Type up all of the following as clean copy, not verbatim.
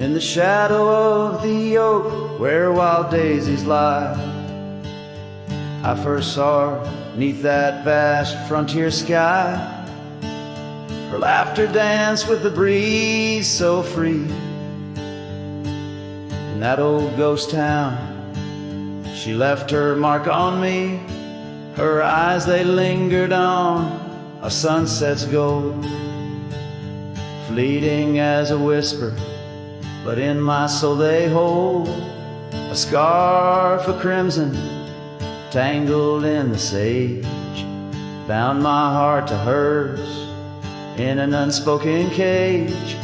in the shadow of the oak where wild daisies lie. I first saw her 'neath that vast frontier sky. Her laughter danced with the breeze so free. In that old ghost town, she left her mark on me. Her eyes, they lingered on a sunset's gold, fleeting as a whisper, but in my soul they hold a scarf of crimson tangled in the sage, bound my heart to hers in an unspoken cage.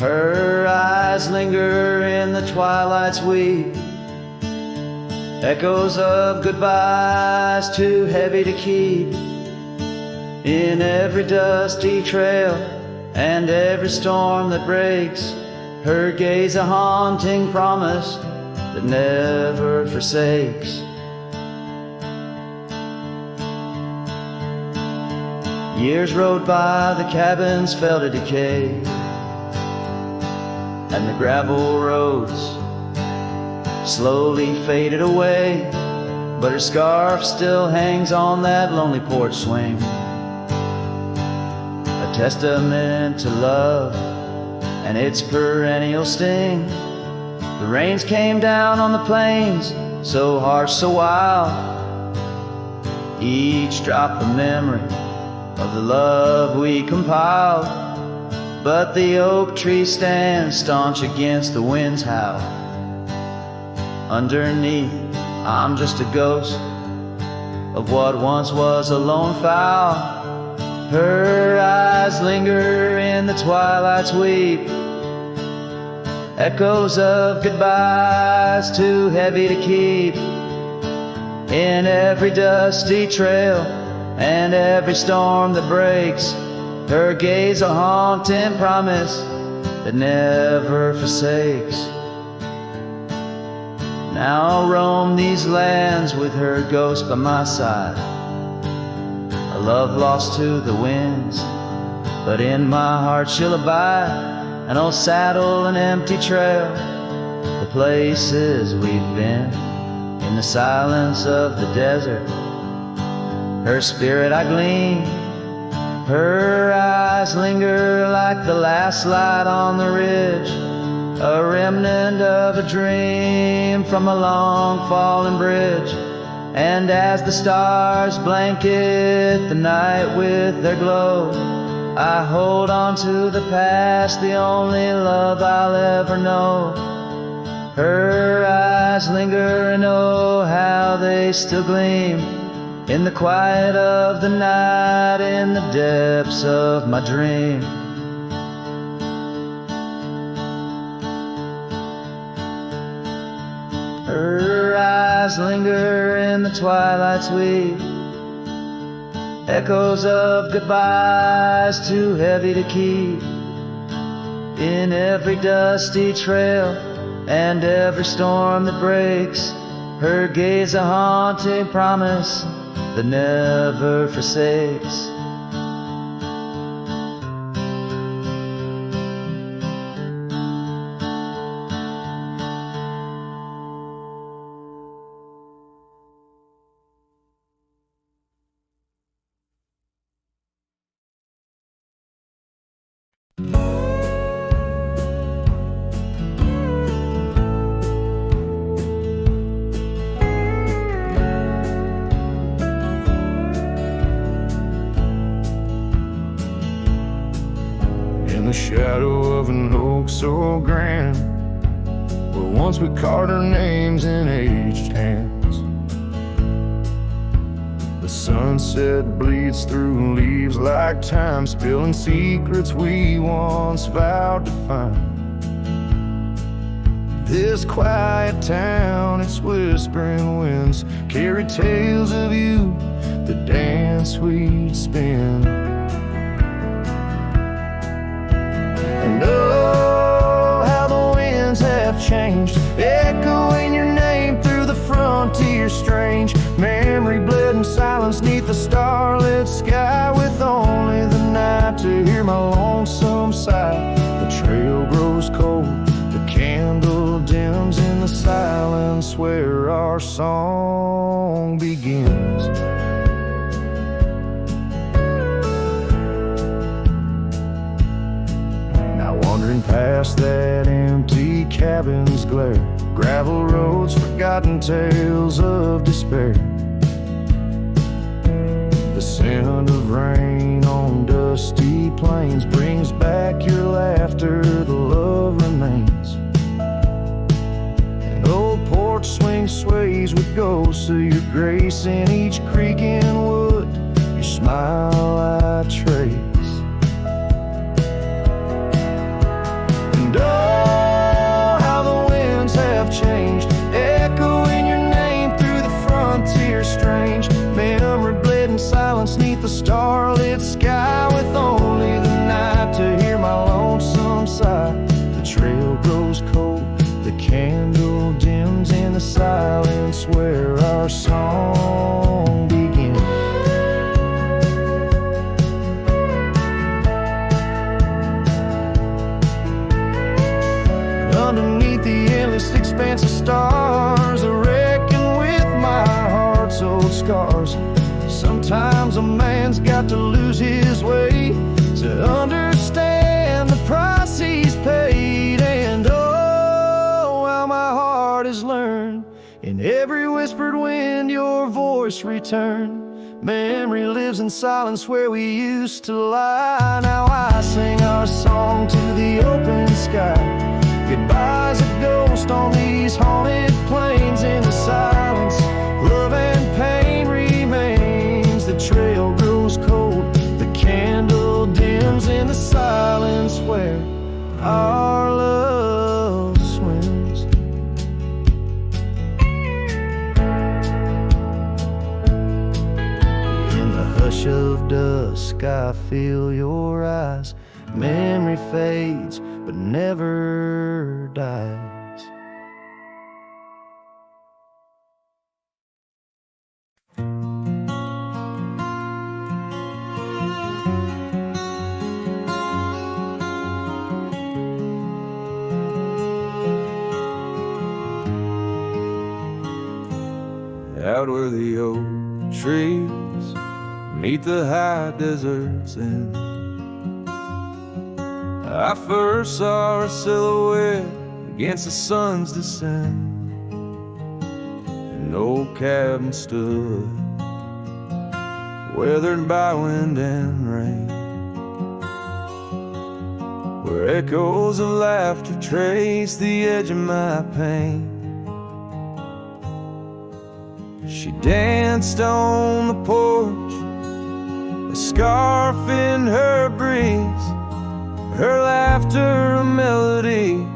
Her eyes linger in the twilight's weep, echoes of goodbyes too heavy to keep. In every dusty trail and every storm that breaks, her gaze a haunting promise that never forsakes. Years rode by, the cabins fell to decay, and the gravel roads slowly faded away, but her scarf still hangs on that lonely porch swing, a testament to love and its perennial sting. The rains came down on the plains, so harsh, so wild, each drop a memory of the love we compiled. But the oak tree stands staunch against the wind's howl. Underneath, I'm just a ghost of what once was a lone fowl. Her eyes linger in the twilight's weep, echoes of goodbyes too heavy to keep. In every dusty trail and every storm that breaks, her gaze a haunting promise that never forsakes. Now I'll roam these lands with her ghost by my side, a love lost to the winds, but in my heart she'll abide. An old saddle, an empty trail, the places we've been, in the silence of the desert, her spirit I glean. Her eyes linger like the last light on the ridge, a remnant of a dream from a long fallen bridge. And as the stars blanket the night with their glow, I hold on to the past, the only love I'll ever know. Her eyes linger and oh, how they still gleam in the quiet of the night, in the depths of my dream. Her eyes linger in the twilight's weep, echoes of goodbyes too heavy to keep. In every dusty trail and every storm that breaks, her gaze a haunting promise that never forsakes. In the shadow of an oak so grand, where once we carved our names in aged hands, the sunset bleeds through leaves like time, spilling secrets we once vowed to find. This quiet town, its whispering winds carry tales of you, the dance we'd spin. And oh, how the winds have changed, echoing your name through the frontier strange. Memory bled in silence neath the starlit sky, with only the night to hear my lonesome sigh. The trail grows cold, the song begins. Now wandering past that empty cabin's glare, gravel roads, forgotten tales of despair. The scent of rain on dusty plains brings back your laughter, the love remains. An old porch swing sways with ghosts of your grace in each creek and wood, your smile I trace. And oh, how the winds have changed, echoing your name through the frontier strange. Memory bled in silence neath the starlit sky, with only the night to hear my lonesome sigh. The trail grows cold, the candle dims in the silence where our song begins. And underneath the endless expanse of stars, I reckon with my heart's old scars. Sometimes a man's got to lose his way to understand the price he's paid. And oh, how my heart has learned, in every whispered wind your voice returned. Memory lives in silence where we used to lie. Now I sing our song to the open sky. Goodbye's a ghost on these haunted plains. In the silence, love and pain remains. The trail grows cold, the candle dims in the silence where our love swims. In the hush of dusk I feel your eyes. Memory fades but never dies. Out where the old trees meet the high deserts, and I first saw her silhouette against the sun's descent. An old cabin stood, weathered by wind and rain, where echoes of laughter trace the edge of my pain. She danced on the porch, a scarf in her breeze, her laughter a melody,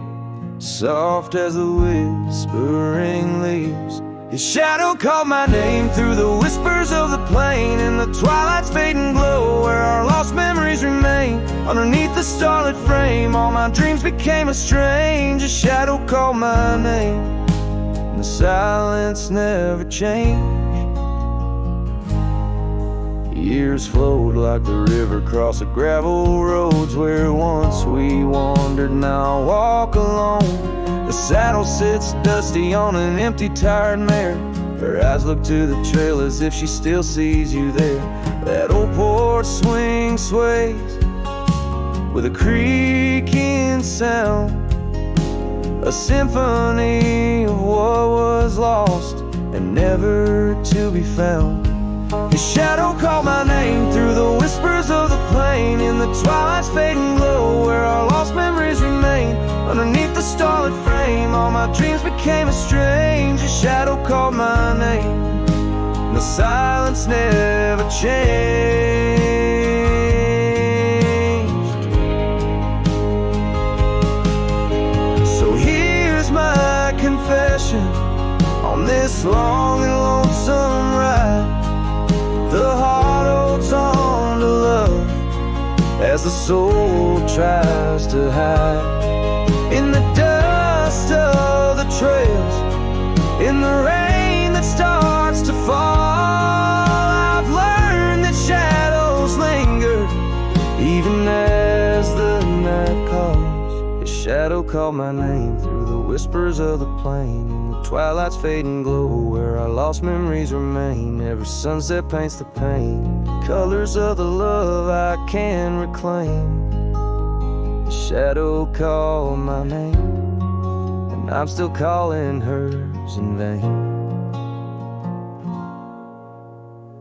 soft as the whispering leaves. His shadow called my name through the whispers of the plain, in the twilight's fading glow where our lost memories remain. Underneath the starlit frame, all my dreams became a strange. A shadow called my name, and the silence never changed. Years flowed like the river across the gravel roads where once we wandered, now I walk alone. The saddle sits dusty on an empty, tired mare. Her eyes look to the trail as if she still sees you there. That old porch swing sways with a creaking sound, a symphony of what was lost and never to be found. His shadow called my name through the whispers of the plain, in the twilight's fading glow where our lost memories remain. Underneath the starlit frame, all my dreams became a strange. His shadow called my name, and the silence never changed. So here's my confession on this long and lonesome ride. The heart holds on to love as the soul tries to hide. In the dust of the trails, in the rain that starts to fall, I've learned that shadows linger even as the night calls. His shadow called my name through the whispers of the plain. In the twilight's fading glow, where our lost memories remain. Every sunset paints the pain, colors of the love I can reclaim. The shadow called my name, and I'm still calling hers in vain.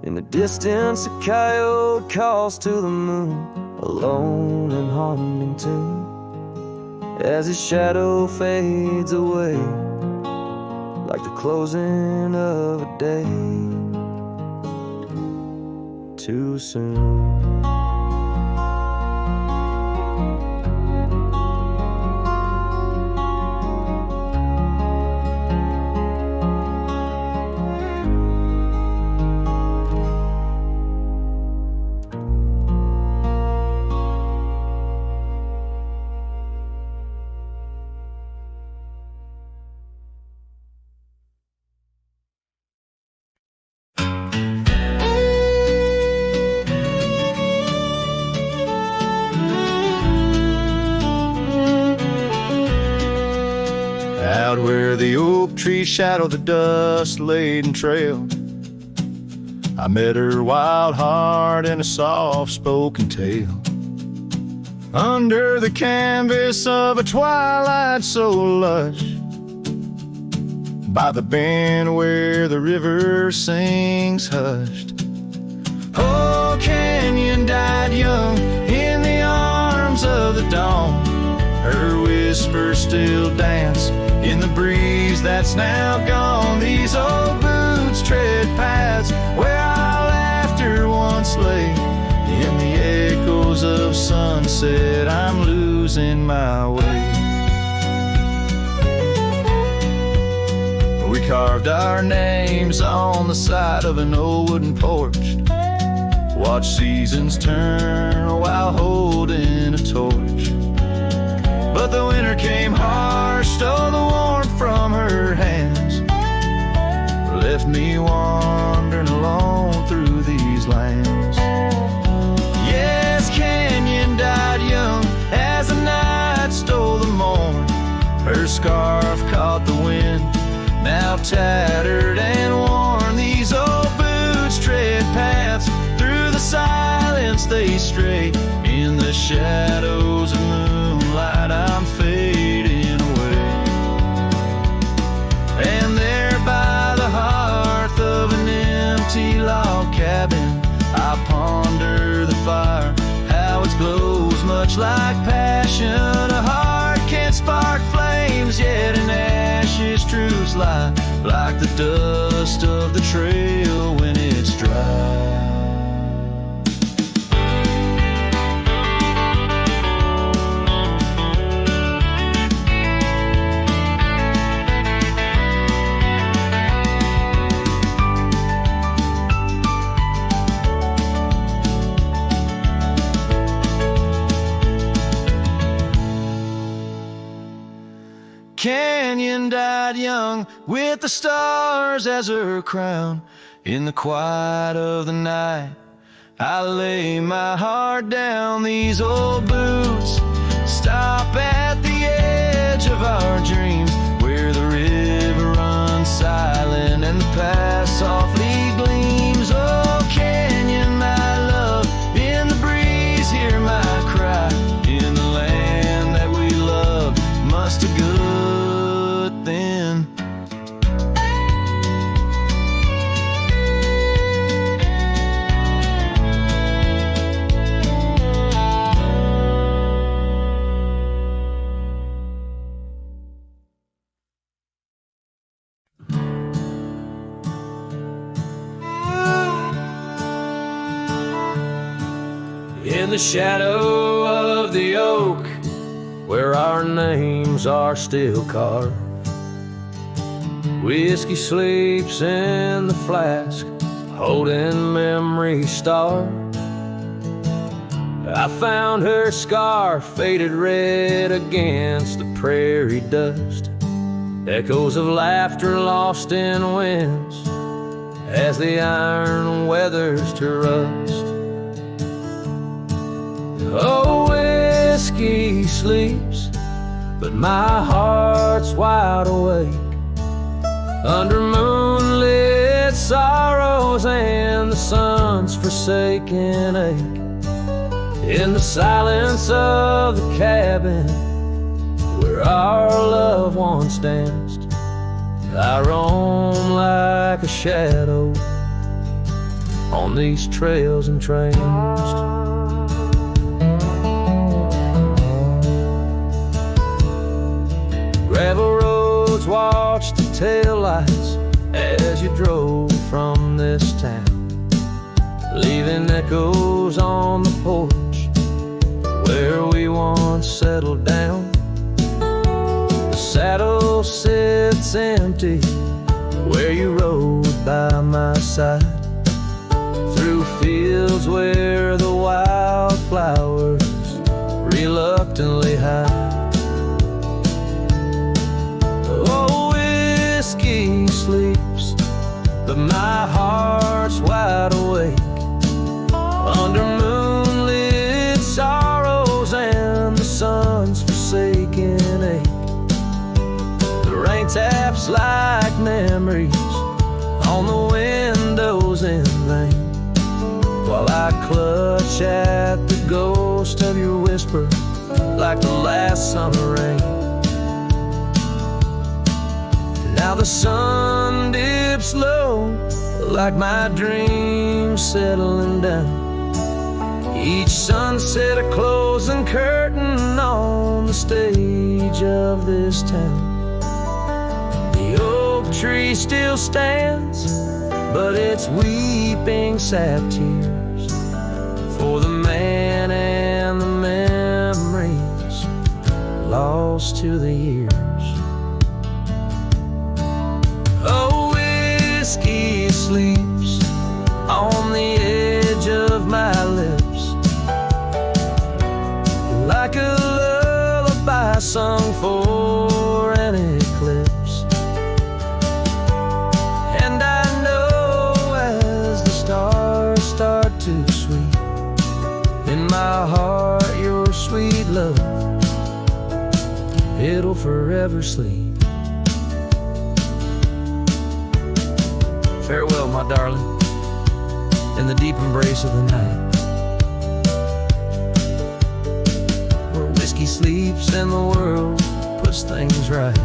In the distance, a coyote calls to the moon, a lone and haunting tune, as his shadow fades away, like the closing of a day too soon. Out where the oak trees shadow the dust-laden trail, I met her wild heart in a soft-spoken tale. Under the canvas of a twilight so lush, by the bend where the river sings hushed. Oh, Canyon died young in the arms of the dawn. Her whispers still dance in the breeze that's now gone. These old boots tread paths where our laughter once lay. In the echoes of sunset, I'm losing my way. We carved our names on the side of an old wooden porch, watch seasons turn while holding a torch. But the winter came harsh, stole the warmth from her hands, left me wandering alone through these lands. Yes, Canyon died young as the night stole the morn. Her scarf caught the wind, now tattered and worn. These old boots tread paths through the silence they stray. In the shadows of moonlight, I'm fading away. And there by the hearth of an empty log cabin, I ponder the fire, how it glows much like passion. A heart can't spark flames, yet in ashes truths lie, like the dust of the trail when it's dry. Canyon died young with the stars as her crown. In the quiet of the night, I lay my heart down. These old boots stop at the edge of our dreams, where the river runs silent and the past softly gleams. Oh, Canyon, my love, in the breeze hear my cry. In the land that we loved, must have good then. In the shadow of the oak, where our names are still carved, whiskey sleeps in the flask, holding memory starved. I found her scarf faded red against the prairie dust, echoes of laughter lost in winds as the iron weathers to rust. Oh, whiskey sleeps but my heart's wide awake under moonlit sorrows and the sun's forsaken ache. In the silence of the cabin where our loved ones danced, I roam like a shadow on these trails entranced. Gravel roads watch the taillights as you drove from this town, leaving echoes on the porch where we once settled down. The saddle sits empty where you rode by my side, through fields where the wildflowers reluctantly hide. Oh, whiskey sleeps, but my heart's wide awake under moonlit sorrows and the sun's forsaken ache. The rain taps like memories on the windows in vain, while I clutch at the ghost of your whisper like the last summer rain. Now the sun dips low like my dreams settling down. Each sunset a closing curtain on the stage of this town. The oak tree still stands, but it's weeping sad tears for the man and the memories lost to the years. Oh, whiskey sleeps on the edge of my lips like a lullaby sung for an eclipse. And I know as the stars start to sweep in my heart your sweet love, it'll forever sleep. Farewell, my darling, in the deep embrace of the night, where whiskey sleeps and the world puts things right.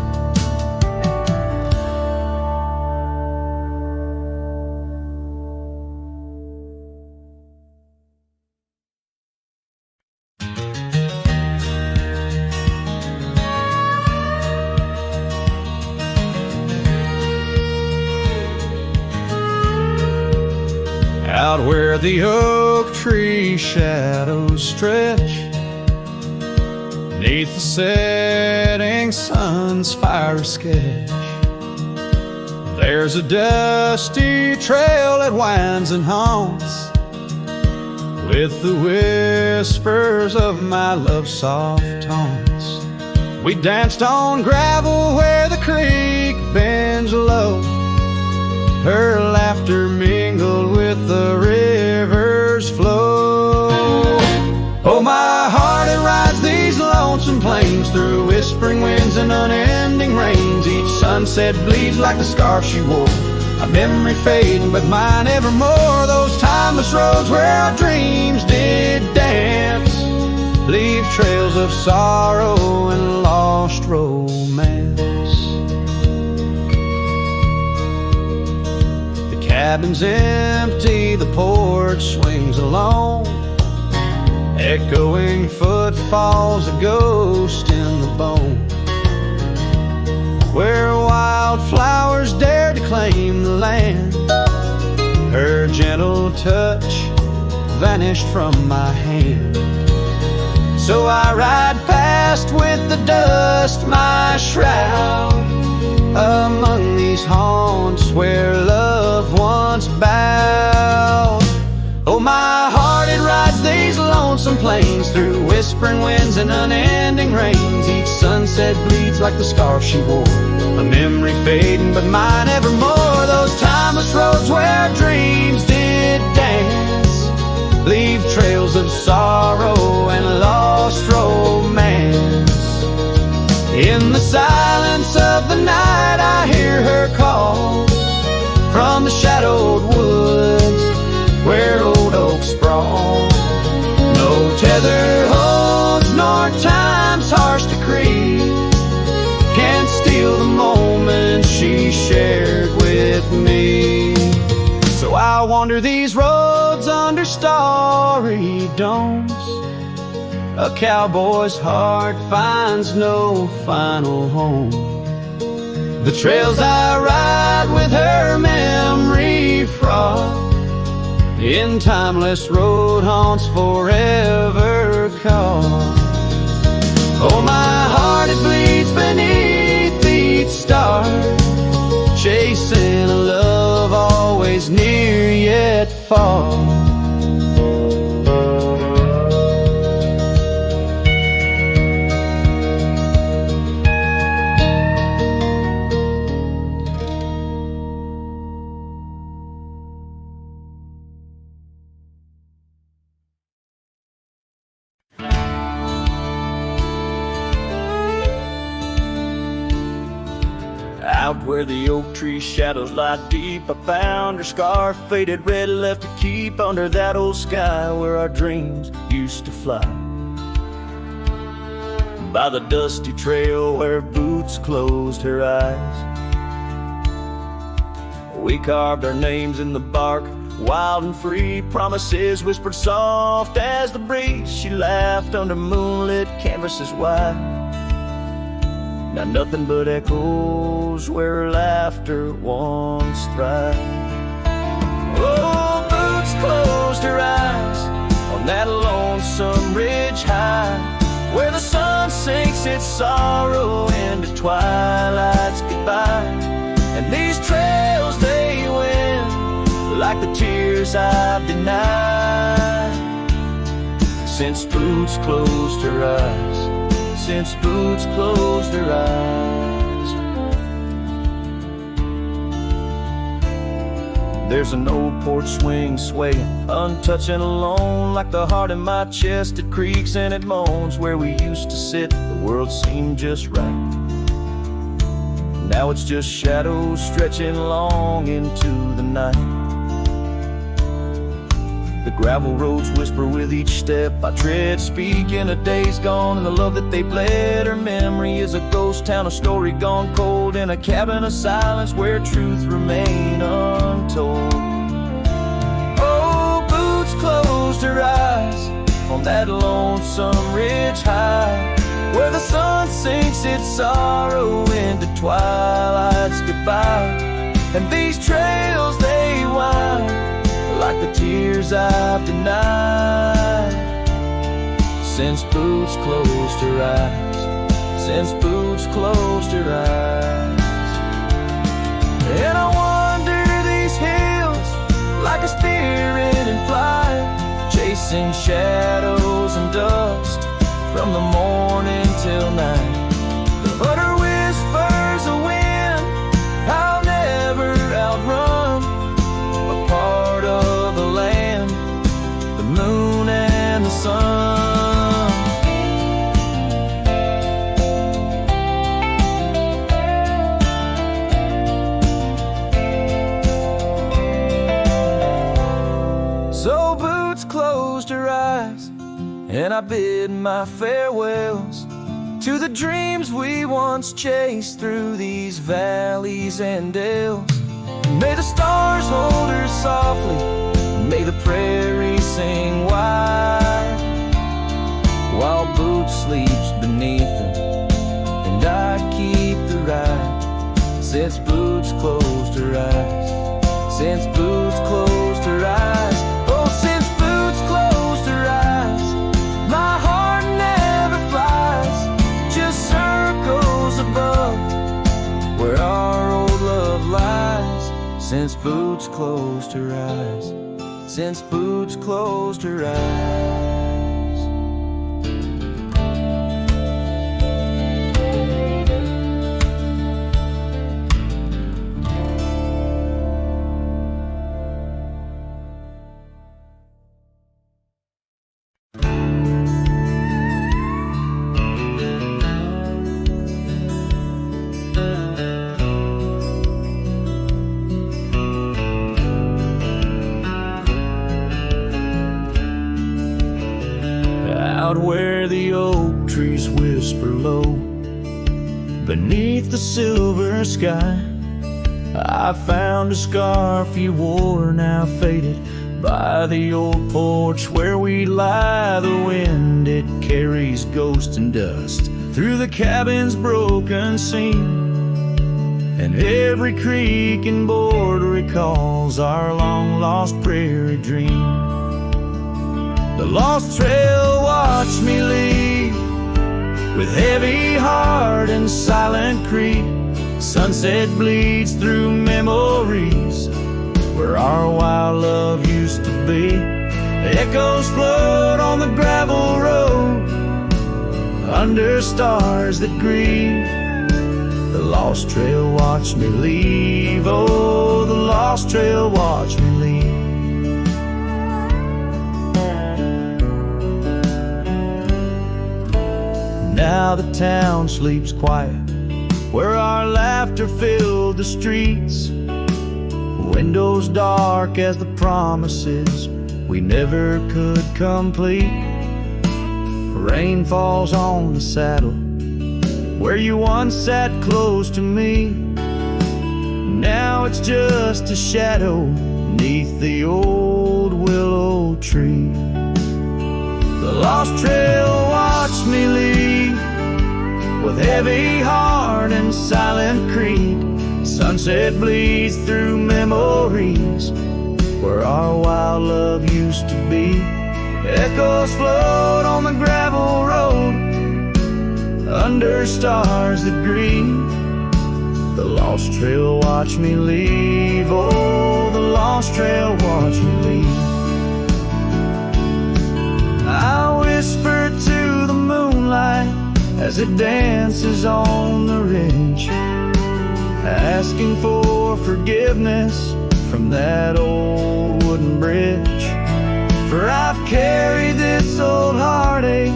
Out where the oak tree shadows stretch, neath the setting sun's fiery sketch, there's a dusty trail that winds and haunts with the whispers of my love's soft taunts. We danced on gravel where the creek bends low, her laughter mingled with the river's flow. Oh, my heart, it rides these lonesome plains through whispering winds and unending rains. Each sunset bleeds like the scarf she wore, a memory fading, but mine evermore. Those timeless roads where our dreams did dance leave trails of sorrow and lost romance. Cabin's empty, the porch swings alone, echoing footfalls, a ghost in the bone, where wildflowers dared to claim the land. Her gentle touch vanished from my hand. So I ride past with the dust my shroud, among these haunts where love once bowed. Oh, my heart, it rides these lonesome plains through whispering winds and unending rains. Each sunset bleeds like the scarf she wore, a memory fading, but mine evermore. Those timeless roads where dreams did dance leave trails of sorrow and lost romance. hard times, harsh decrees can't steal the moment she shared with me. So I wander these roads under starry domes. A cowboy's heart finds no final home. The trails I ride with her memory fraught, in timeless road haunts forever caught. Oh, my heart, it bleeds beneath each star, chasing a love always near yet far. Out where the oak tree shadows lie deep, I found her scarf, faded red, left to keep under that old sky where our dreams used to fly. By the dusty trail where boots closed her eyes, we carved our names in the bark, wild and free, promises whispered soft as the breeze. She laughed under moonlit canvases wide, now nothing but echoes where her laughter once thrived. Oh, boots closed her eyes on that lonesome ridge high, where the sun sinks its sorrow into twilight's goodbye. And these trails, they win like the tears I've denied, since boots closed her eyes. Since boots closed her eyes. There's an old porch swing swaying, untouched and alone, like the heart in my chest. It creaks and it moans. Where we used to sit, the world seemed just right. Now it's just shadows stretching long into the night. The gravel roads whisper with each step I tread, speaking of days gone and the love that they bled. Her memory is a ghost town, a story gone cold, in a cabin of silence where truth remain untold. Oh, boots closed her eyes on that lonesome ridge high, where the sun sinks its sorrow into twilight's goodbye. And these trails, they wind like the tears I've denied, since boots closed her eyes. Since boots closed her eyes. And I wander these hills like a spirit in flight, chasing shadows and dust from the morning till night. But her whispers a wind I'll never outrun, a part of the land, the moon and the sun. So boots closed her eyes, and I bid my farewells to the dreams we once chased through these valleys and dales. May the stars hold her softly, may the prairie sing wide, while boots sleeps beneath them, and I keep the ride. Since boots closed her eyes, since boots closed her eyes, oh, since boots closed her eyes, my heart never flies, just circles above where our old love lies. Since boots closed her eyes, since boots closed her eyes. trees whisper low beneath the silver sky. I found a scarf you wore, now faded, by the old porch where we lie. The wind, it carries ghost and dust through the cabin's broken seam, and every creak and board recalls our long-lost prairie dream. The lost trail watched me leave with heavy heart and silent creep. Sunset bleeds through memories where our wild love used to be. Echoes float on the gravel road under stars that grieve. The lost trail watched me leave. Oh, the lost trail watched me leave. Now the town sleeps quiet where our laughter filled the streets. Windows dark as the promises we never could complete. Rain falls on the saddle where you once sat close to me. Now it's just a shadow neath the old willow tree. The lost trail watched me leave with heavy heart and silent creed. Sunset bleeds through memories where our wild love used to be. Echoes float on the gravel road under stars that grieve. The lost trail watched me leave. Oh, the lost trail watched me leave. I whisper to the moonlight as it dances on the ridge, asking for forgiveness from that old wooden bridge. For I've carried this old heartache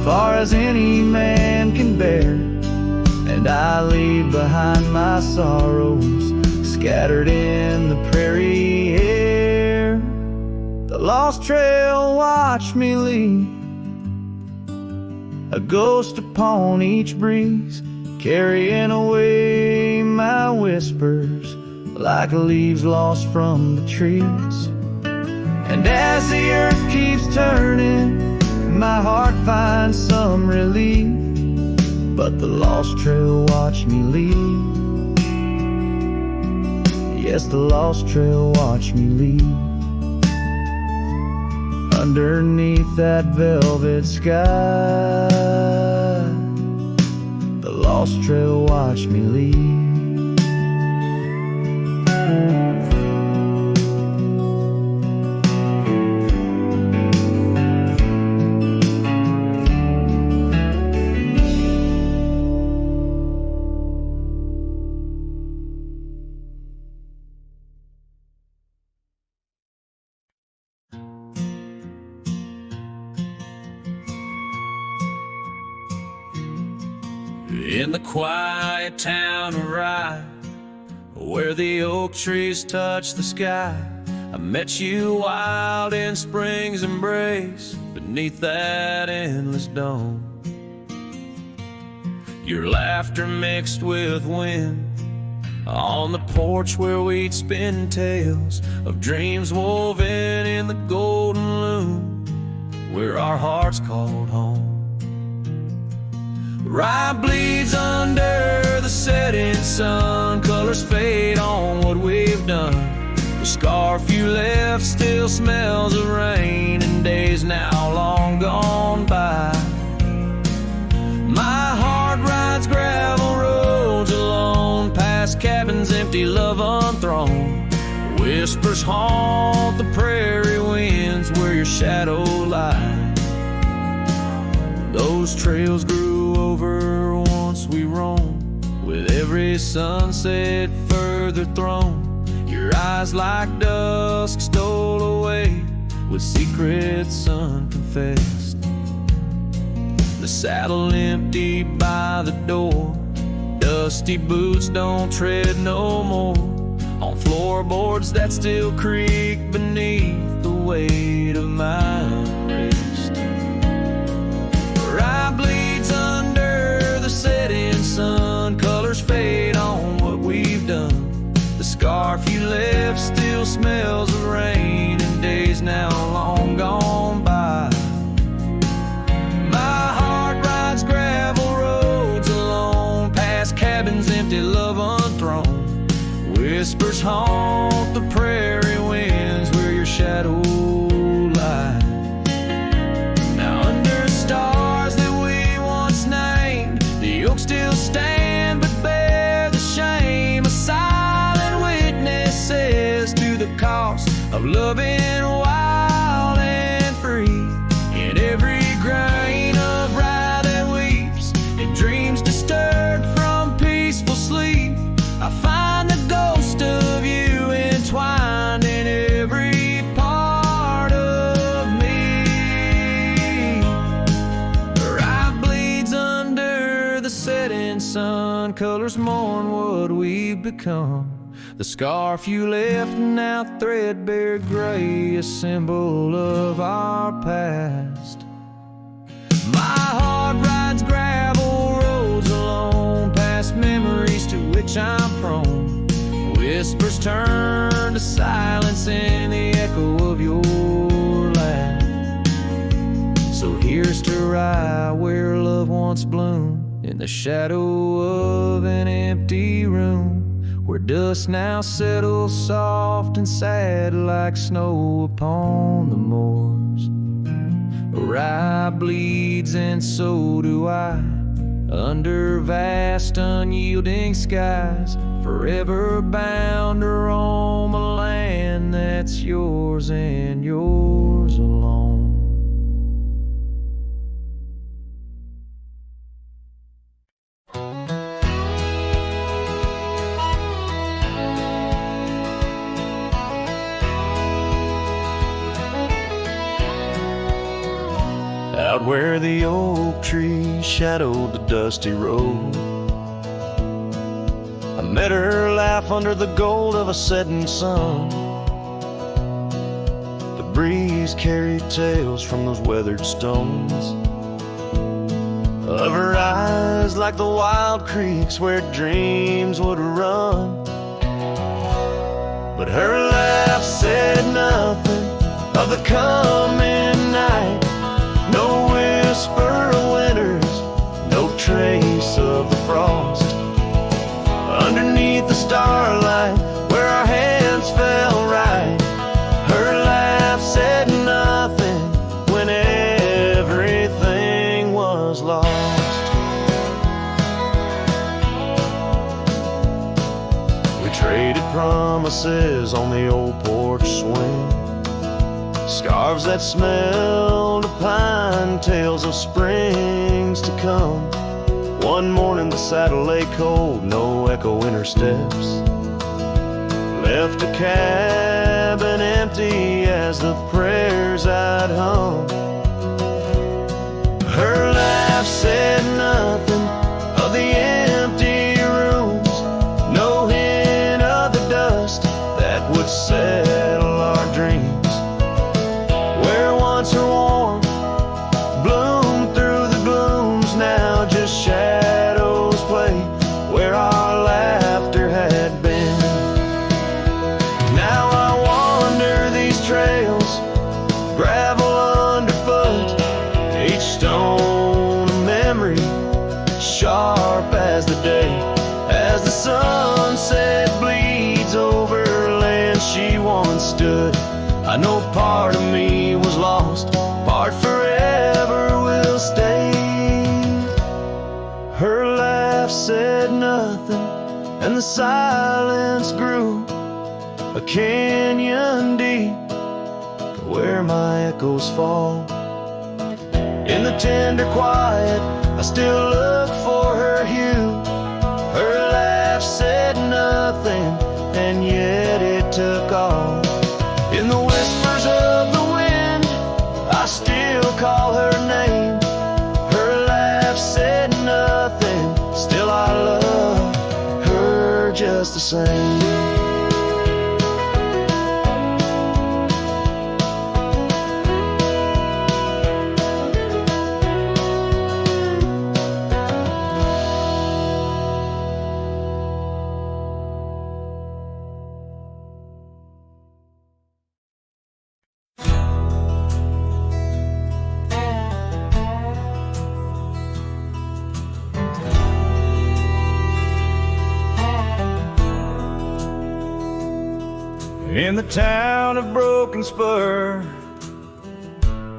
far as any man can bear, and I leave behind my sorrows scattered in the prairie air. The lost trail watched me leave, a ghost upon each breeze, carrying away my whispers like leaves lost from the trees. And as the earth keeps turning, my heart finds some relief, but the lost trail watched me leave. Yes, the lost trail watched me leave. Underneath that velvet sky, the lost trail watched me leave. In the quiet town of Rye, where the oak trees touch the sky, I met you wild in spring's embrace, beneath that endless dome. Your laughter mixed with wind on the porch where we'd spin tales of dreams woven in the golden loom, where our hearts called home. Rye bleeds under the setting sun, colors fade on what we've done. The scarf you left still smells of rain and days now long gone by. My heart rides gravel roads alone, past cabins empty, love unthrown. Whispers haunt the prairie winds where your shadow lies. Those trails grew over once we roamed, with every sunset further thrown. Your eyes like dusk stole away, with secrets unconfessed. The saddle empty by the door, dusty boots don't tread no more on floorboards that still creak beneath the weight of my unrest. Where I bleed whispers haunt the prairie winds where your shadow lies. Now under stars that we once named, the oaks still stand but bear the shame of silent witnesses to the cost of loving wild and free. In every grain of rye that weeps, in dreams disturbed from peaceful sleep, I find the ghost of you entwined in every part of me. Rye bleeds under the setting sun, colors mourn what we've become. The scarf you left now threadbare gray, a symbol of our past. My heart rides gravel roads alone, past memories to which I'm prone. Whispers turn to silence in the echo of your laugh. So here's to rye where love once bloomed, in the shadow of an empty room, where dust now settles soft and sad like snow upon the moors. Rye bleeds and so do I, under vast unyielding skies, forever bound to roam a land that's yours and yours alone. Out where the oak tree shadowed the dusty road, I met her laugh under the gold of a setting sun. The breeze carried tales from those weathered stones, of her eyes like the wild creeks where dreams would run. But her laugh said nothing of the coming night. No whisper of winters, no trace of the frost. Underneath the starlight, where our hands fell right, her laugh said nothing when everything was lost. We traded promises on the old porch swing, scarves that smelled of pine, tales of springs to come. One morning the saddle lay cold, no echo in her steps, left a cabin empty as the prayers I'd hung. Her laugh said nothing of the empty rooms, no hint of the dust that would settle our dreams. Her warmth bloomed through the glooms, now just shadows play where our laughter had been. Now I wander these trails, gravel underfoot, each stone a memory, sharp as the day, as the sunset bleeds over land she once stood. I know part of me was lost, part forever will stay. Her laugh said nothing, and the silence grew a canyon deep where my echoes fall. In the tender quiet, I still look for her hue. Her laugh said nothing, and yet it took all. In the whispers of the wind, I still call her name. Her laugh said nothing, still I love her just the same. In the town of Broken Spur,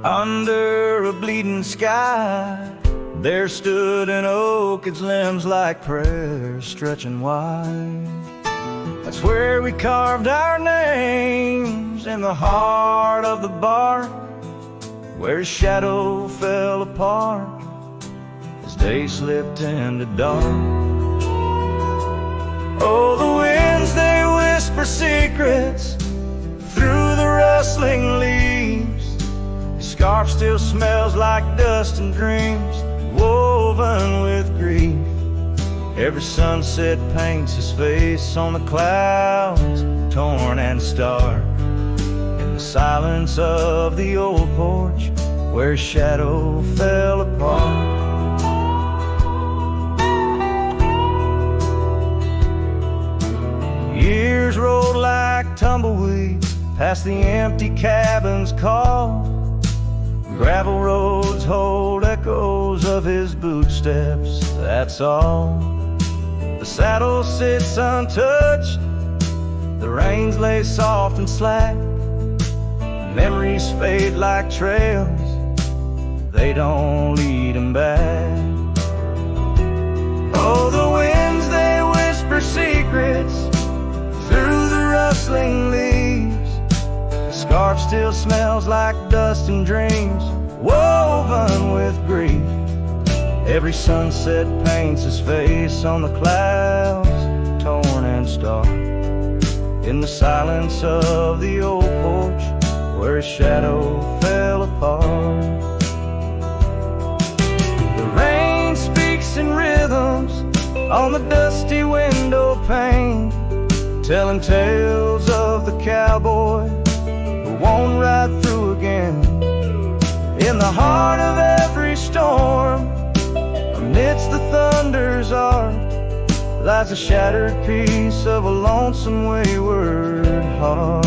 under a bleeding sky, there stood an oak, its limbs like prayers stretching wide. That's where we carved our names, in the heart of the bark, where his shadow fell apart as day slipped into dark. Oh, the winds, they whisper secrets through the rustling leaves. His scarf still smells like dust and dreams woven with grief. Every sunset paints his face on the clouds, torn and stark. In the silence of the old porch, where his shadow fell apart. Years rolled like tumbleweeds past the empty cabin's call. Gravel roads hold echoes of his footsteps, that's all. The saddle sits untouched, the reins lay soft and slack. Memories fade like trails, they don't lead him back. Oh, the winds, they whisper secrets through the rustling leaves. The scarf still smells like dust and dreams woven with grief. Every sunset paints his face on the clouds, torn and stark. In the silence of the old porch, where his shadow fell apart. The rain speaks in rhythms on the dusty window pane, telling tales of the cowboy who won't ride through again. In the heart of every storm, amidst the thunder's arc, lies a shattered piece of a lonesome wayward heart.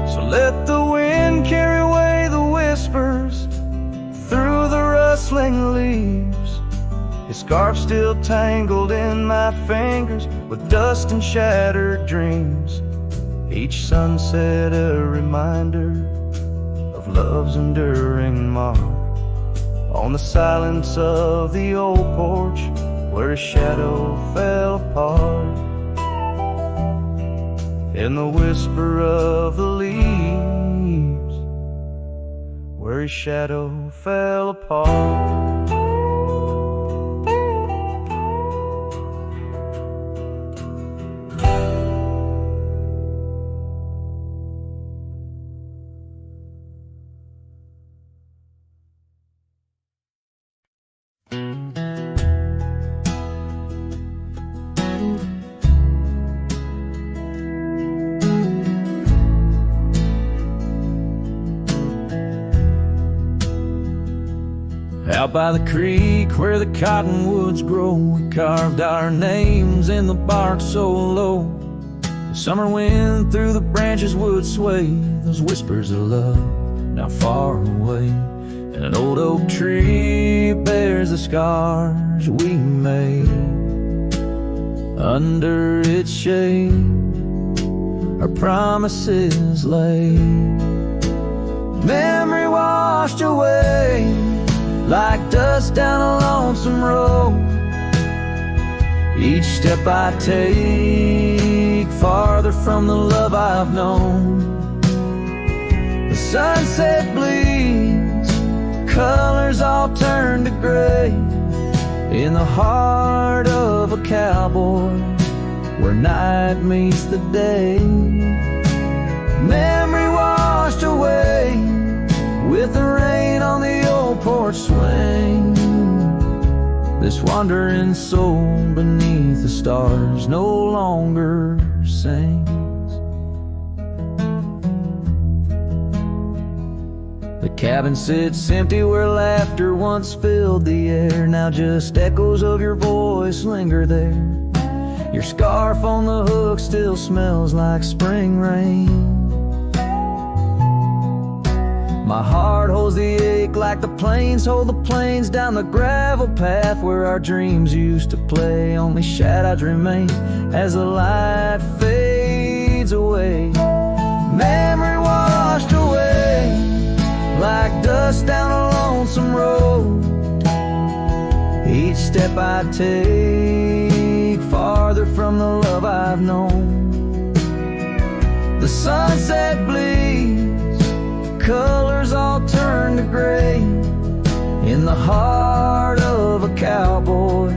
So let the wind carry away the whispers through the rustling leaves. His scarf still tangled in my fingers with dust and shattered dreams. Each sunset a reminder of love's enduring mark. On the silence of the old porch, where his shadow fell apart. In the whisper of the leaves, where his shadow fell apart. Out by the creek where the cottonwoods grow, we carved our names in the bark so low. The summer wind through the branches would sway those whispers of love now far away. And an old oak tree bears the scars we made. Under its shade our promises lay. Memory washed away like dust down a lonesome road. Each step I take farther from the love I've known. The sunset bleeds, colors all turn to gray. In the heart of a cowboy, where night meets the day. Memory washed away with the rain on the old porch swing. This wandering soul beneath the stars no longer sings. The cabin sits empty where laughter once filled the air. Now just echoes of your voice linger there. Your scarf on the hook still smells like spring rain. My heart holds the ache like the plains hold the plains down the gravel path where our dreams used to play. Only shadows remain as the light fades fades away. Memory washed away like dust down a lonesome road. Each step I take farther from the love I've known. The sunset bleeds, colors all turn to gray. In the heart of a cowboy,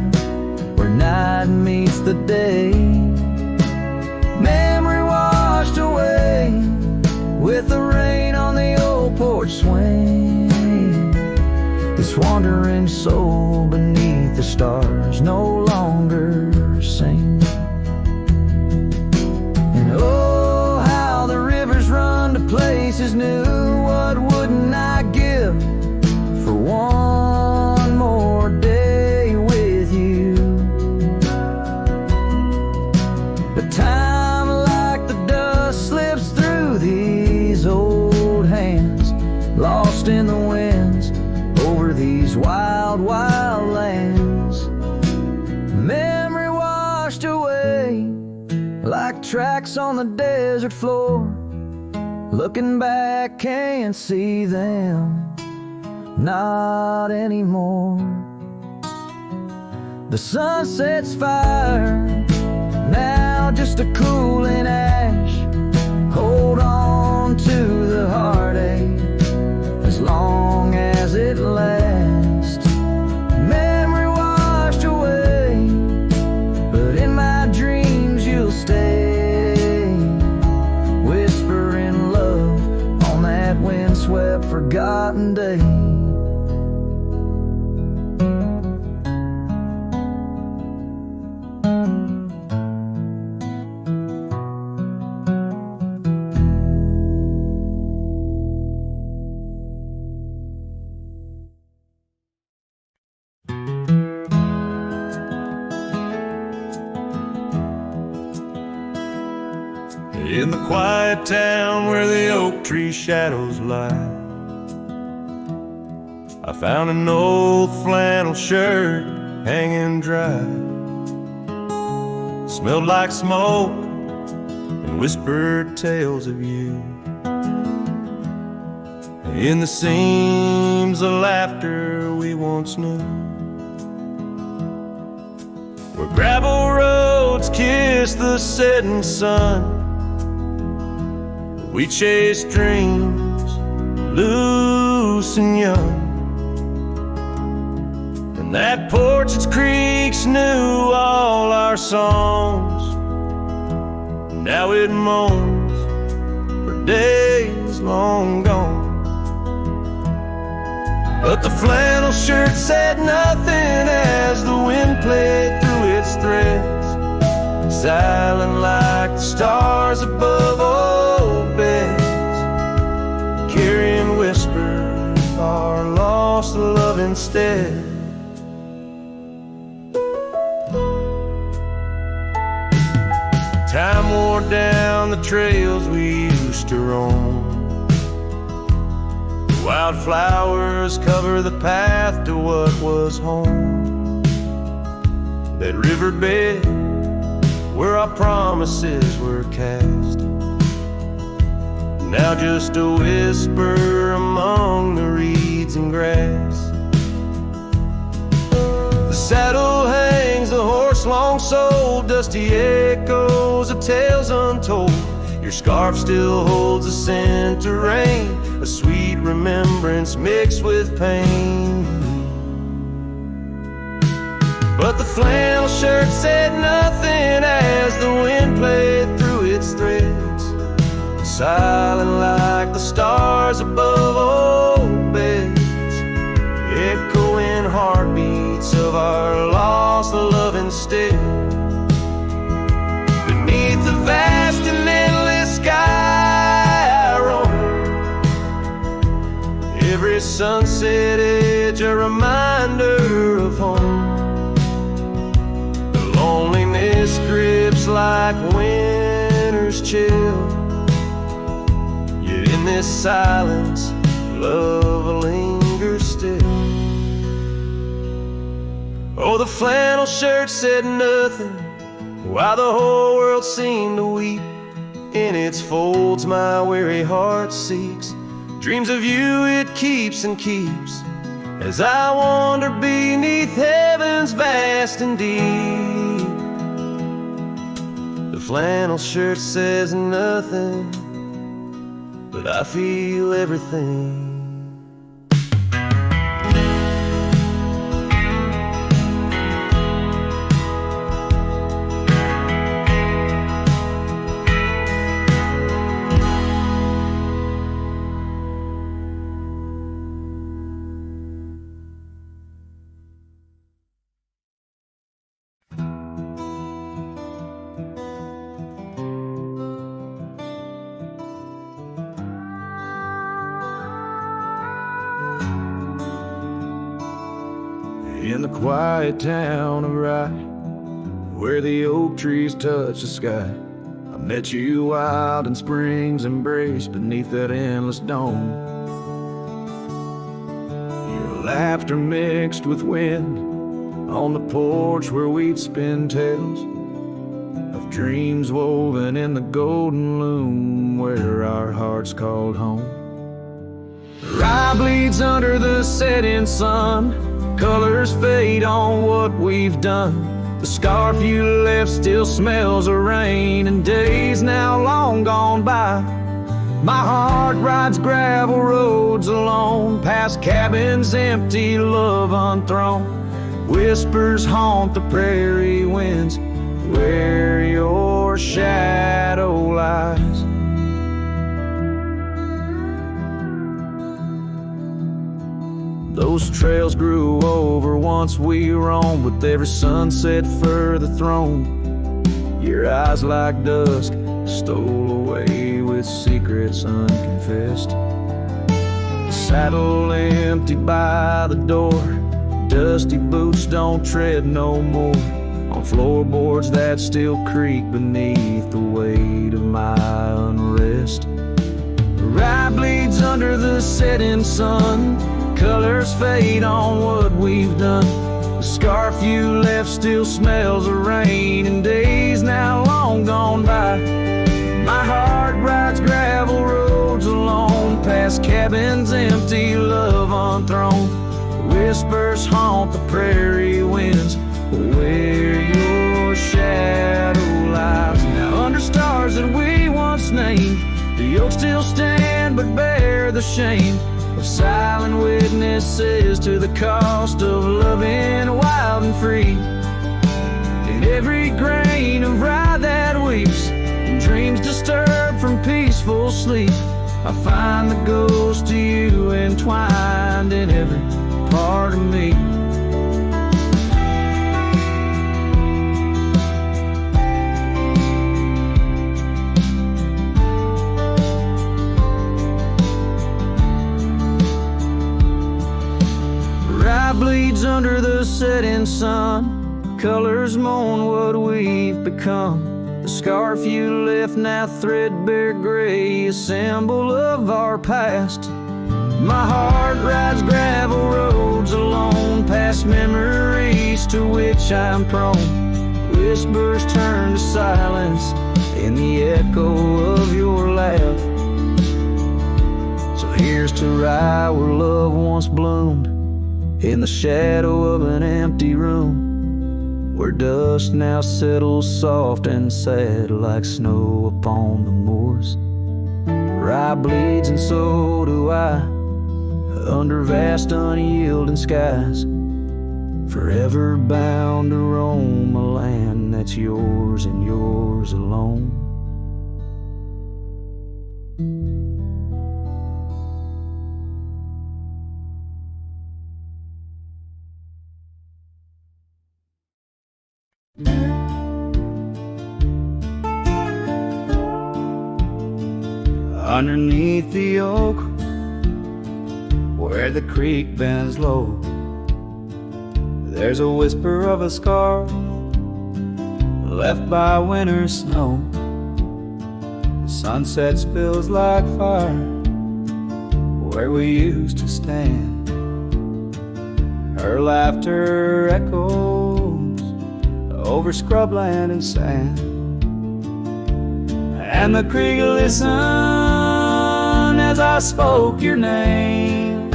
where night meets the day. Memory washed away with the rain on the old porch swing. This wandering soul beneath the stars no longer sing. And oh, how the rivers run to places new. What wouldn't I give for one more day with you? But time like the dust slips through these old hands, lost in the winds over these wild, wild lands. Memory washed away like tracks on the desert floor. Looking back, can't see them, not anymore. The sunset's fire, now just a cooling ash. Hold on to the heartache as long as it lasts. Memory washed away, but in my dreams you'll stay, whispering love on that windswept forgotten day. In the quiet town where the oak tree shadows lie, I found an old flannel shirt hanging dry. Smelled like smoke and whispered tales of you. In the seams of laughter we once knew, where gravel roads kiss the setting sun. We chased dreams, loose and young. And that porch, its creaks knew all our songs. Now it moans for days long gone. But the flannel shirt said nothing as the wind played through its threads, silent like the stars above old beds, carrying whispers of our lost love instead. Time wore down the trails we used to roam. Wildflowers cover the path to what was home. That riverbed where our promises were cast, now just a whisper among the reeds and grass. The saddle hangs, the horse long sold, dusty echoes of tales untold. Your scarf still holds a scent of rain, a sweet remembrance mixed with pain. But the flannel shirt said nothing as the wind played through its threads, silent like the stars above old beds, echoing heartbeats of our lost love instead. Beneath the vast and endless sky I roam, every sunset edge a reminder of home. Loneliness grips like winter's chill, yet in this silence, love lingers still. Oh, the flannel shirt said nothing, while the whole world seemed to weep. In its folds my weary heart seeks. Dreams of you it keeps and keeps, as I wander beneath heaven's vast and deep. The flannel shirt says nothing, but I feel everything. In the quiet town of Rye, where the oak trees touch the sky, I met you wild in spring's embrace beneath that endless dome. Your laughter mixed with wind on the porch where we'd spin tales of dreams woven in the golden loom where our hearts called home. Rye bleeds under the setting sun, colors fade on what we've done. The scarf you left still smells of rain and days now long gone by. My heart rides gravel roads alone, past cabins empty, love unthrown. Whispers haunt the prairie winds where your shadow lies. Those trails grew over once we roamed, with every sunset further thrown. Your eyes like dusk stole away with secrets unconfessed. The saddle emptied by the door, dusty boots don't tread no more on floorboards that still creak beneath the weight of my unrest. Rye bleeds under the setting sun, colors fade on what we've done. The scarf you left still smells of rain and days now long gone by. My heart rides gravel roads alone, past cabins empty, love unthrown. Whispers haunt the prairie winds where your shadow lies. Now under stars that we once named, the oaks still stand but bear the shame of silent witnesses to the cost of loving wild and free. In every grain of rye that weeps, and dreams disturbed from peaceful sleep, I find the ghost of you entwined in every part of me. Bleeds under the setting sun, colors mourn what we've become. The scarf you left now threadbare gray, a symbol of our past. My heart rides gravel roads alone, past memories to which I'm prone. Whispers turn to silence in the echo of your laugh. So here's to Rye where love once bloomed, in the shadow of an empty room, where dust now settles soft and sad like snow upon the moors. Rye bleeds and so do I, under vast unyielding skies, forever bound to roam a land that's yours and yours alone. Underneath the oak, where the creek bends low, there's a whisper of a scar left by winter's snow. The sunset spills like fire where we used to stand. Her laughter echoes over scrubland and sand. And the creek listened as I spoke your name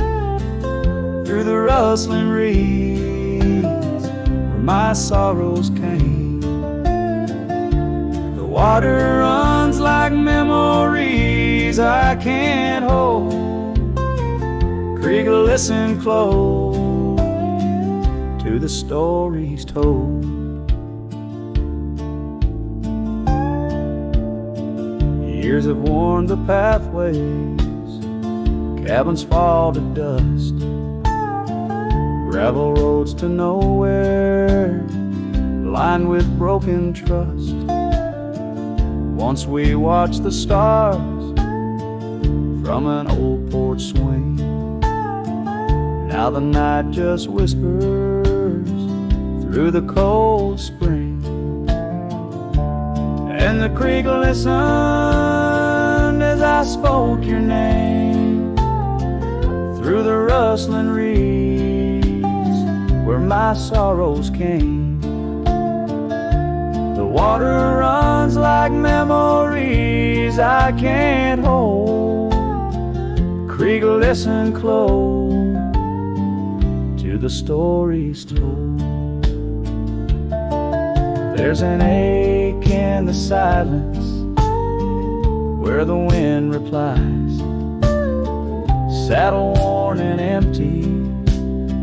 through the rustling reeds where my sorrows came. The water runs like memories I can't hold. Creek, listen close to the stories told. Years have worn the pathways, cabins fall to dust, gravel roads to nowhere, lined with broken trust. Once we watched the stars from an old porch swing. Now the night just whispers through the cold spring. And the creek listened as I spoke your name through the rustling reeds where my sorrows came. The water runs like memories I can't hold. Creek, listen close to the stories told. There's an ache in the silence where the wind replies, saddle worn and empty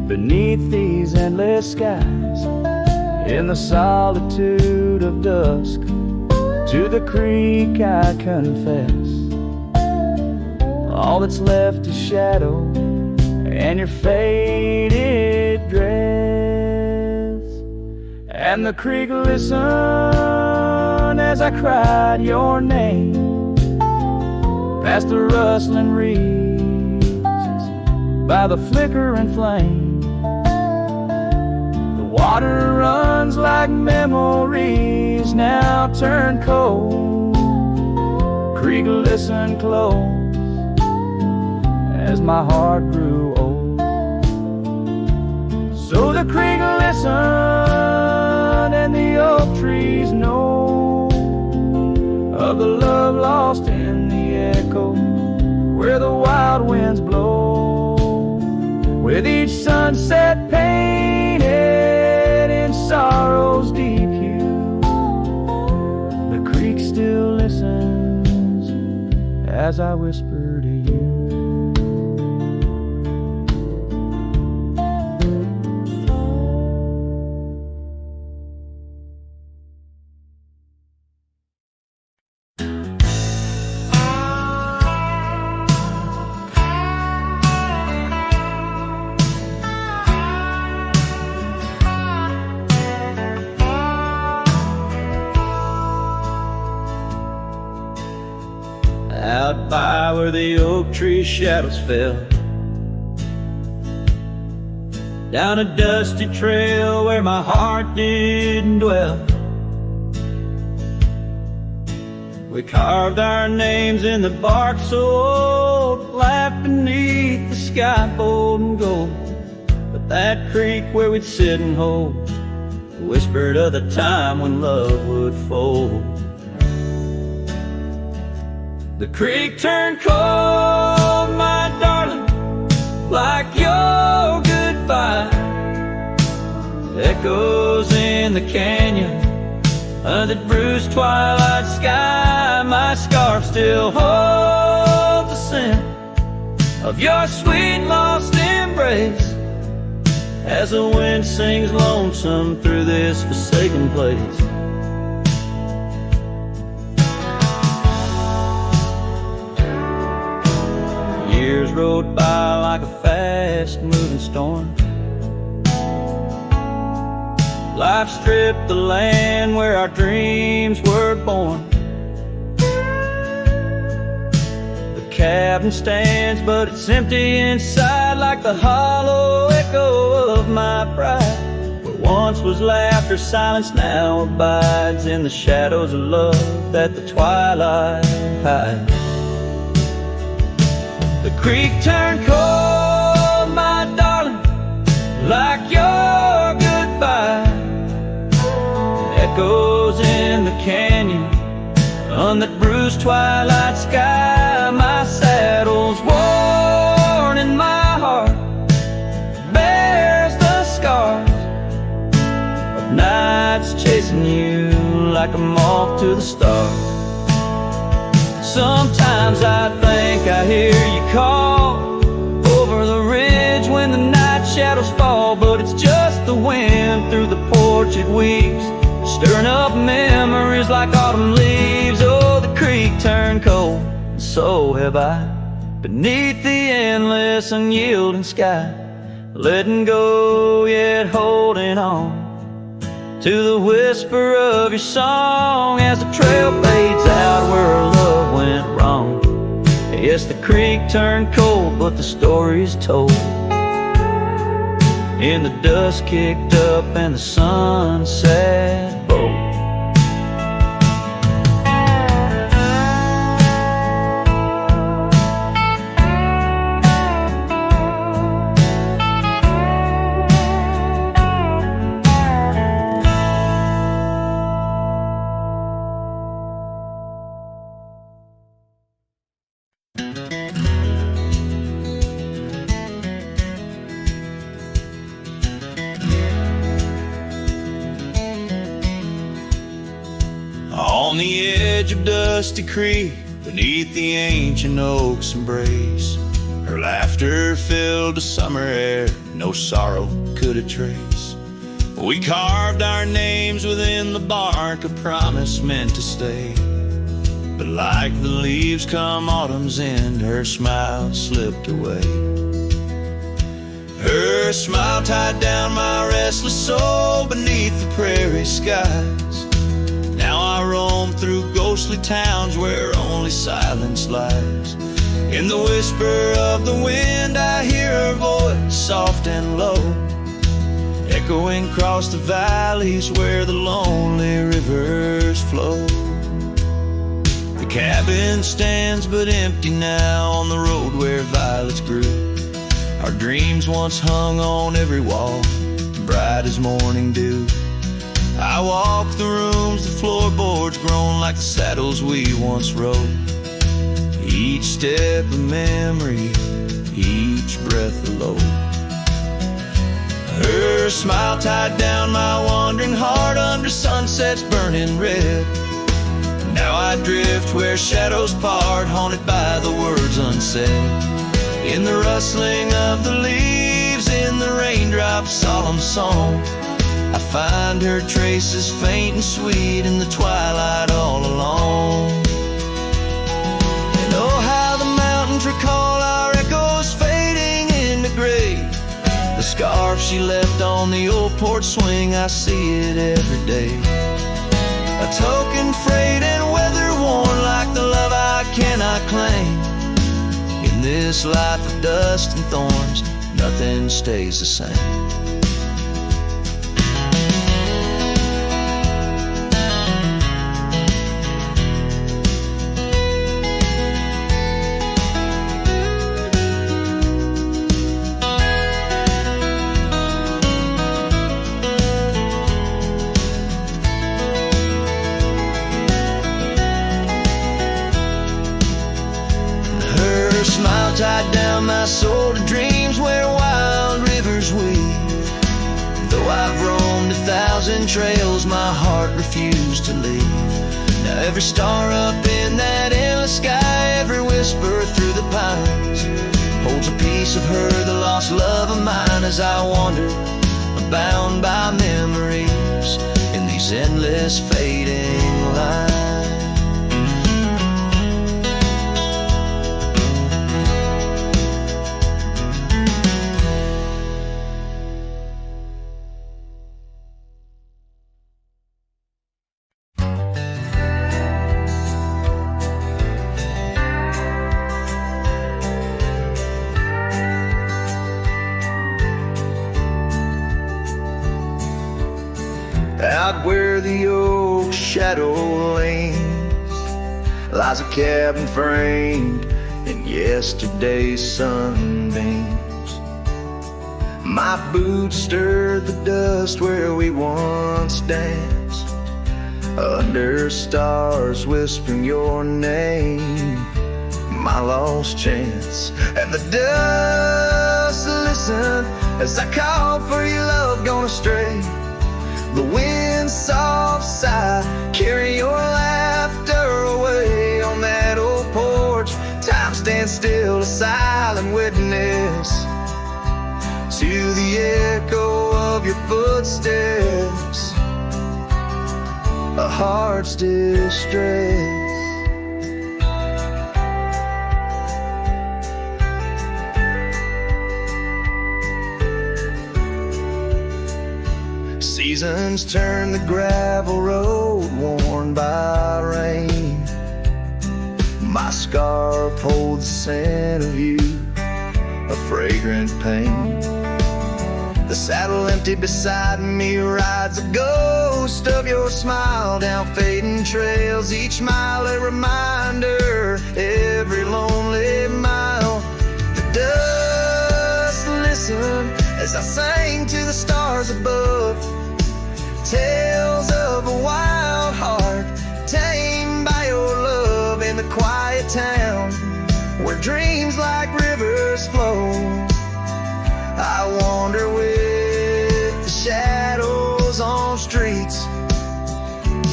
beneath these endless skies. In the solitude of dusk, to the creek I confess, all that's left is shadow and your faded dress. And the creek listened as I cried your name past the rustling reeds by the flickering flame. The water runs like memories now turned cold. Creek, listen close as my heart grew old. So the creek listened and the oak trees know of the love lost in the echo where the wild winds blow, with each sunset painted in sorrow's deep hue. The creek still listens as I whisper to you. Out by where the oak tree shadows fell, down a dusty trail where my heart didn't dwell, we carved our names in the bark so old, laughed beneath the sky bold and gold. But that creek where we'd sit and hold whispered of the time when love would fold. The creek turned cold, my darling, like your goodbye. Echoes in the canyon under the bruised twilight sky. My scarf still holds the scent of your sweet lost embrace as the wind sings lonesome through this forsaken place. Years rode by like a fast-moving storm. Life stripped the land where our dreams were born. The cabin stands, but it's empty inside, like the hollow echo of my pride. Where once was laughter, silence now abides in the shadows of love that the twilight hides. The creek turned cold, my darling, like your goodbye. Echoes in the canyon on that bruised twilight sky. My saddle's worn and my heart bears the scars of nights chasing you like a moth to the stars. Sometimes I think I hear you call over the ridge when the night shadows fall, but it's just the wind through the porch it weeps, stirring up memories like autumn leaves. Oh, the creek turned cold, and so have I, beneath the endless unyielding sky, letting go yet holding on to the whisper of your song as the trail fades out where our love went wrong. Yes, the creek turned cold, but the story's told, and the dust kicked up and the sunset bold. On the edge of Dusty Creek, beneath the ancient oak's embrace, her laughter filled the summer air, no sorrow could it trace. We carved our names within the bark, a promise meant to stay. But like the leaves come autumn's end, her smile slipped away. Her smile tied down my restless soul beneath the prairie skies. Now I roam through ghostly towns where only silence lies. In the whisper of the wind I hear her voice, soft and low, echoing across the valleys where the lonely rivers flow. The cabin stands but empty now on the road where violets grew. Our dreams once hung on every wall, bright as morning dew. I walk the rooms, the floorboards grown like the saddles we once rode. Each step a memory, each breath a load. Her smile tied down my wandering heart under sunsets burning red. Now I drift where shadows part, haunted by the words unsaid. In the rustling of the leaves, in the raindrops' solemn song, I find her traces faint and sweet in the twilight all alone. And oh, how the mountains recall our echoes fading into gray. The scarf she left on the old porch swing, I see it every day. A token frayed and weather worn like the love I cannot claim. In this life of dust and thorns, nothing stays the same. Tied down my soul to dreams where wild rivers weave. Though I've roamed 1,000 trails, my heart refused to leave. Now every star up in that endless sky, every whisper through the pines, holds a piece of her, the lost love of mine, as I wander, bound by memories in these endless fading lines. Out where the oak shadow leans lies a cabin framed in yesterday's sunbeams. My boots stirred the dust where we once danced, under stars whispering your name, my lost chance. And the dust listen as I call for your love gone astray. The wind's soft sigh carry your laughter away. On that old porch time stands still, a silent witness to the echo of your footsteps, a heart's distress. Seasons turn the gravel road worn by rain. My scarf holds the scent of you, a fragrant pain. The saddle empty beside me rides a ghost of your smile down fading trails. Each mile a reminder, every lonely mile. The dust listen as I sang to the stars above. Tales of a wild heart tamed by your love in the quiet town where dreams like rivers flow. I wander with the shadows on streets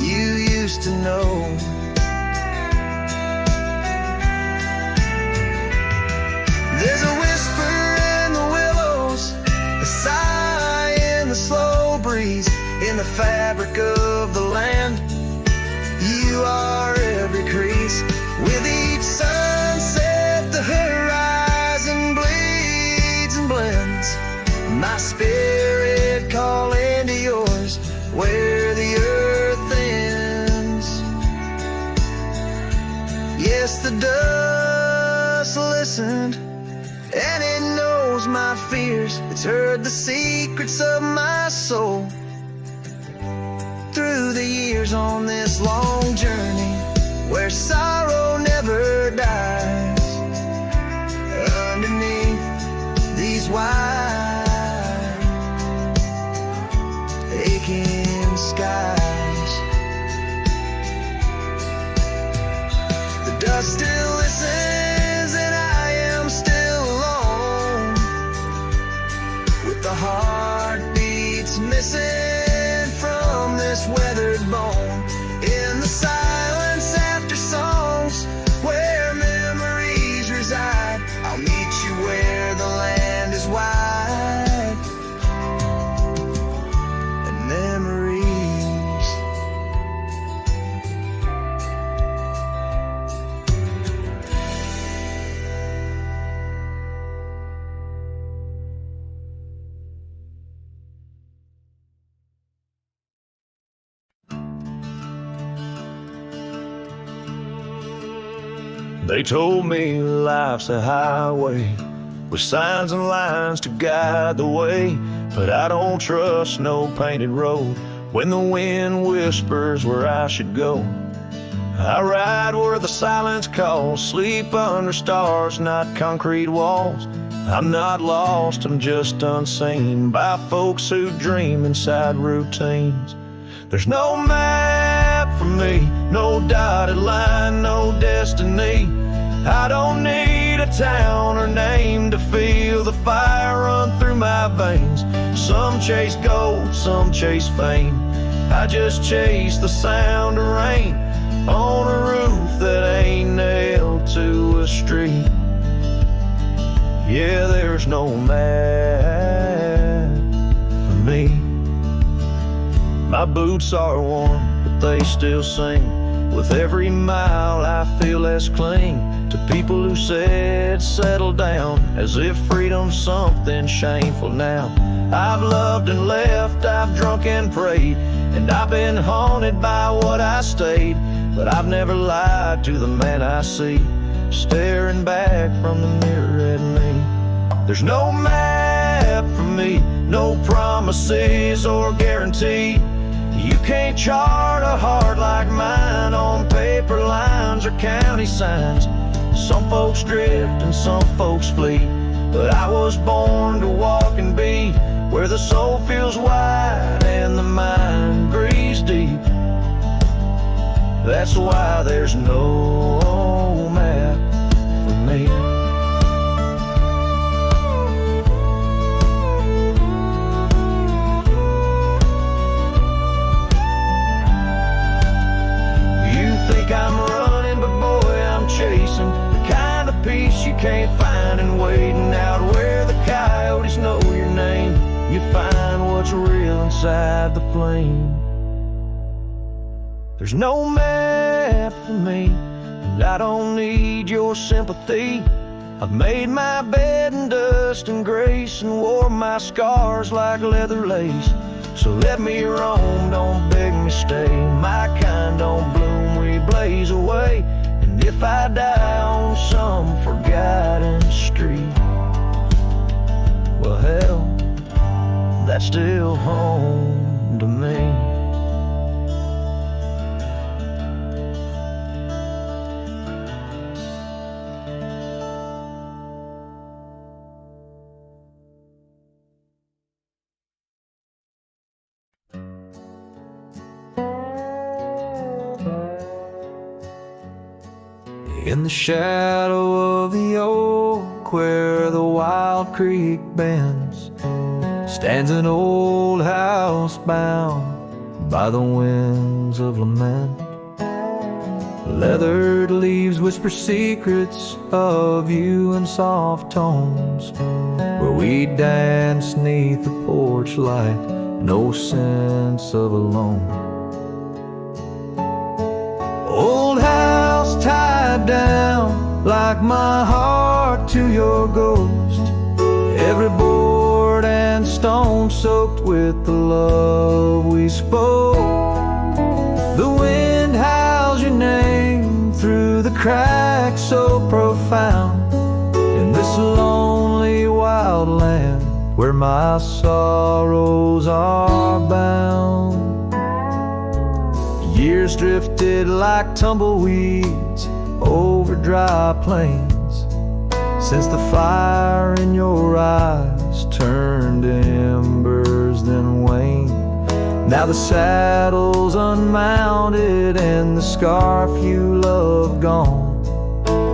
you used to know. There's a whisper in the willows, a sigh in the slow breeze, in the fabric of the land. You are every crease. With each sunset the horizon bleeds and blends, my spirit calling to yours where the earth ends. Yes, the dust listened and it knows my fears. It's heard the secrets of my soul through the years on this long journey where sorrow never dies. Underneath these wide aching skies, the dust still listens and I am still alone, with the heartbeats missing from this weathered bone. In the silence after songs where memories reside, I'll meet you where the land is wide and memories. They told me life's a highway with signs and lines to guide the way, but I don't trust no painted road when the wind whispers where I should go. I ride where the silence calls, sleep under stars, not concrete walls. I'm not lost, I'm just unseen by folks who dream inside routines. There's no map for me, no dotted line, no destiny. I don't need a town or name to feel the fire run through my veins. Some chase gold, some chase fame. I just chase the sound of rain on a roof that ain't nailed to a street. Yeah, there's no map for me. My boots are worn, but they still sing. With every mile I feel less cling to people who said settle down, as if freedom's something shameful now. I've loved and left, I've drunk and prayed, and I've been haunted by what I stayed. But I've never lied to the man I see, staring back from the mirror at me. There's no map for me, no promises or guarantee. You can't chart a heart like mine on paper lines or county signs. Some folks drift and some folks flee, but I was born to walk and be where the soul feels wide and the mind breathes deep. That's why there's no map for me. You think I'm running, but boy, I'm chasing the kind of peace you can't find and waiting out where the coyotes know your name. You find what's real inside the flame. There's no map for me, and I don't need your sympathy. I've made my bed in dust and grace and wore my scars like leather lace. So let me roam, don't beg me stay. My kind don't bloom, we blaze away. And if I die on some forgotten street, well hell, that's still home to me. In the shadow of the oak where the wild creek bends, stands an old house bound by the winds of lament. Leathered leaves whisper secrets of you in soft tones, where we dance 'neath the porch light, no sense of alone. Old house tied down like my heart to your ghost, every board and stone soaked with the love we spoke. The wind howls your name through the cracks so profound, in this lonely wild land where my sorrows are bound. Years drifted like tumbleweeds over dry plains, since the fire in your eyes turned to embers then waned. Now the saddle's unmounted and the scarf you love gone,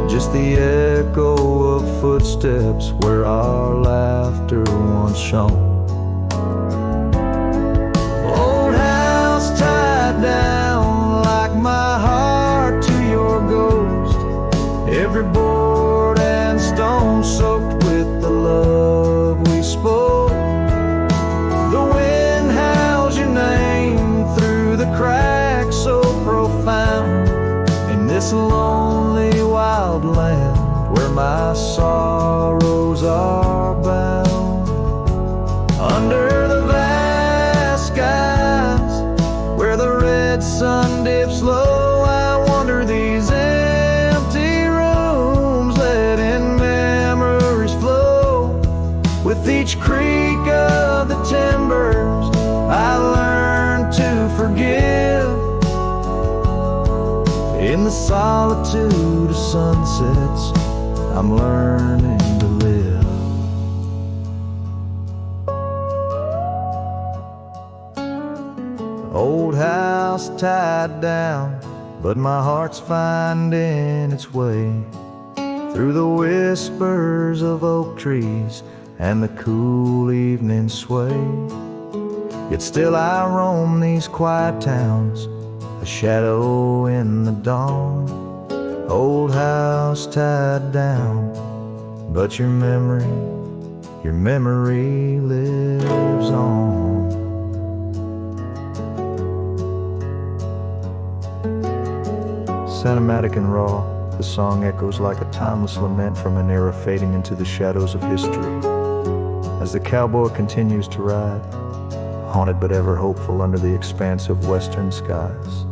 just the echo of footsteps where our laughter once shone. Old house tied down like my heart to your ghost, every board and stone soaked with the love we spoke. The wind howls your name through the cracks so profound, in this lonely wild land where my sorrows are bound. Under the vast skies where the red sun dips low, I wander these empty rooms, letting memories flow. With each creak of the timbers, I learn to forgive. In the solitude of sunsets, I'm learning to live. Old house tied down, but my heart's finding its way through the whispers of oak trees and the cool evening sway. Yet still I roam these quiet towns, a shadow in the dawn. Old house tied down, but your memory lives on. Cinematic and raw, the song echoes like a timeless lament from an era fading into the shadows of history. As the cowboy continues to ride, haunted but ever hopeful under the expanse of western skies.